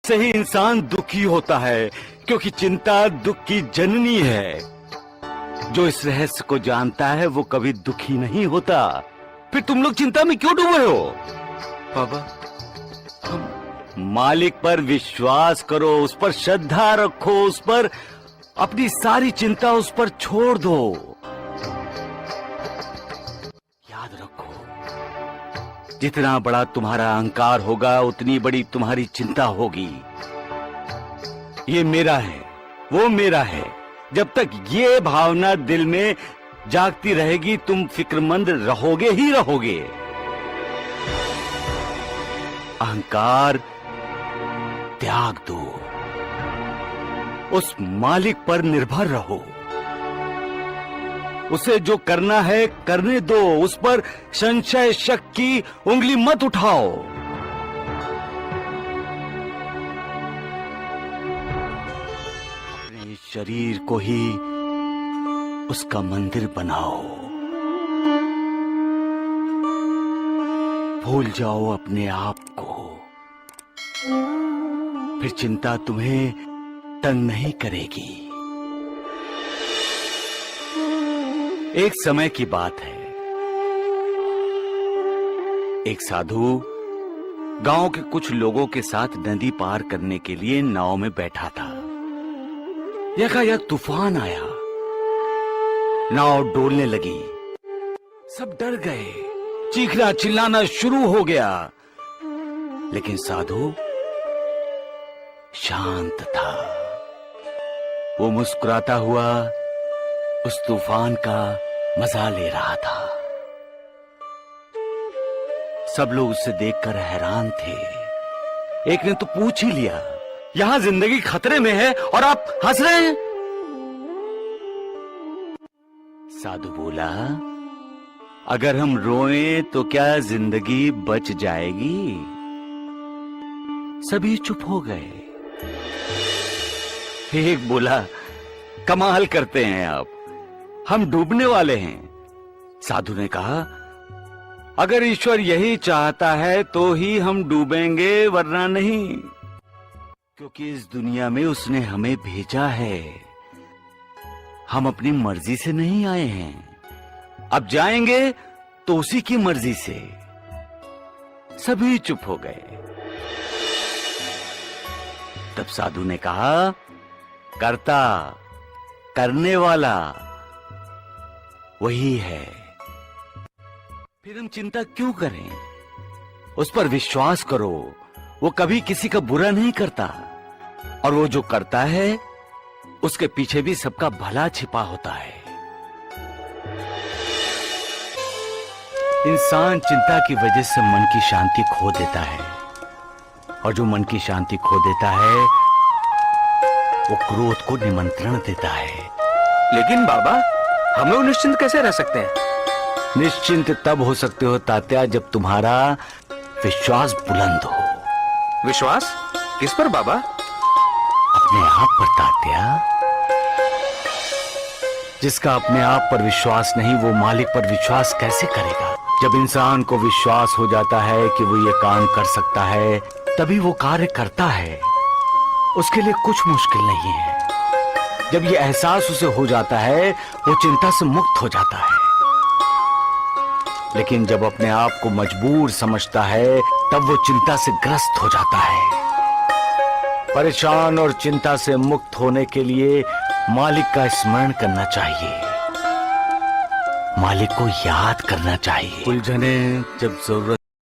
से ही इंसान दुखी होता है, क्योंकि चिंता दुख की जननी है। जो इस रहस्य को जानता है वो कभी दुखी नहीं होता। फिर तुम लोग चिंता में क्यों डूबे हो? बाबा, मालिक पर विश्वास करो, उस पर श्रद्धा रखो, उस पर अपनी सारी चिंता उस पर छोड़ दो। याद रखो, जितना बड़ा तुम्हारा अहंकार होगा उतनी बड़ी तुम्हारी चिंता होगी। ये मेरा है, वो मेरा है, जब तक ये भावना दिल में जागती रहेगी तुम फिक्रमंद रहोगे ही रहोगे। अहंकार त्याग दो, उस मालिक पर निर्भर रहो। उसे जो करना है करने दो, उस पर संशय शक की उंगली मत उठाओ। अपने शरीर को ही उसका मंदिर बनाओ। भूल जाओ अपने आप को, फिर चिंता तुम्हें तंग नहीं करेगी। एक समय की बात है, एक साधु गांव के कुछ लोगों के साथ नदी पार करने के लिए नाव में बैठा था। यकायक तूफान आया, नाव डोलने लगी। सब डर गए, चीखना चिल्लाना शुरू हो गया, लेकिन साधु शांत था। वो मुस्कुराता हुआ उस तूफान का मजा ले रहा था। सब लोग उसे देखकर हैरान थे। एक ने तो पूछ ही लिया, यहां जिंदगी खतरे में है और आप हंस रहे हैं? साधु बोला, अगर हम रोएं तो क्या जिंदगी बच जाएगी? सभी चुप हो गए। एक बोला, कमाल करते हैं आप, हम डूबने वाले हैं। साधु ने कहा, अगर ईश्वर यही चाहता है तो ही हम डूबेंगे, वरना नहीं, क्योंकि इस दुनिया में उसने हमें भेजा है। हम अपनी मर्जी से नहीं आए हैं, अब जाएंगे तो उसी की मर्जी से। सभी चुप हो गए। तब साधु ने कहा, कर्ता करने वाला वही है, फिर हम चिंता क्यों करें? उस पर विश्वास करो, वो कभी किसी का बुरा नहीं करता, और वो जो करता है उसके पीछे भी सबका भला छिपा होता है। इंसान चिंता की वजह से मन की शांति खो देता है, और जो मन की शांति खो देता है वो क्रोध को निमंत्रण देता है। लेकिन बाबा, हम लोग निश्चिंत कैसे रह सकते हैं? निश्चिंत तब हो सकते हो तात्या, जब तुम्हारा विश्वास बुलंद हो। विश्वास किस पर बाबा? अपने आप पर तात्या। जिसका अपने आप पर विश्वास नहीं, वो मालिक पर विश्वास कैसे करेगा? जब इंसान को विश्वास हो जाता है कि वो ये काम कर सकता है, तभी वो कार्य करता है। उसके लिए कुछ मुश्किल नहीं है। जब ये एहसास उसे हो जाता है, वो चिंता से मुक्त हो जाता है। लेकिन जब अपने आप को मजबूर समझता है, तब वो चिंता से ग्रस्त हो जाता है। परेशान और चिंता से मुक्त होने के लिए मालिक का स्मरण करना चाहिए, मालिक को याद करना चाहिए। उलझने जब जरूरत